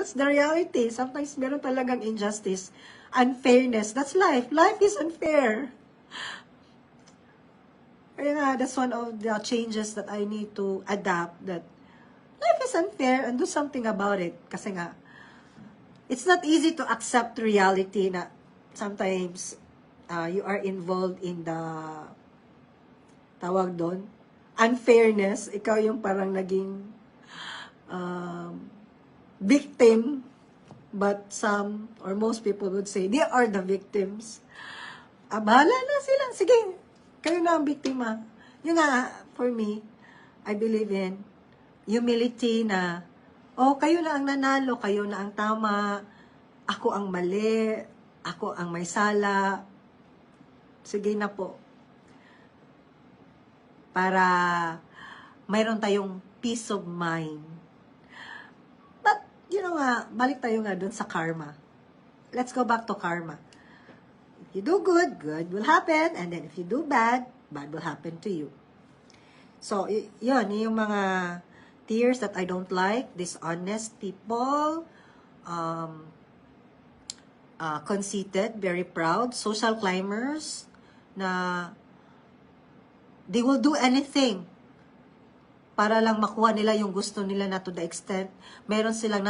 That's the reality. Sometimes meron talagang injustice, unfairness. That's life. Life is unfair. Kaya nga, that's one of the changes that I need to adapt, that life is unfair and do something about it. Kasi nga, it's not easy to accept reality na sometimes you are involved in the, tawag doon, unfairness. Ikaw yung parang naging victim, but some or most people would say they are the victims. Bahala na sila. Sige, kayo na ang biktima. Yung nga, for me, I believe in humility na, kayo na ang nanalo, kayo na ang tama, ako ang mali, ako ang may sala. Sige na po. Para mayroon tayong peace of mind. But, balik tayo nga dun sa karma. Let's go back to karma. If you do good, good will happen. And then if you do bad, bad will happen to you. So, yun, yung mga tears that I don't like, dishonest people, conceited, very proud, social climbers, na they will do anything para lang makuha nila yung gusto nila, na to the extent meron silang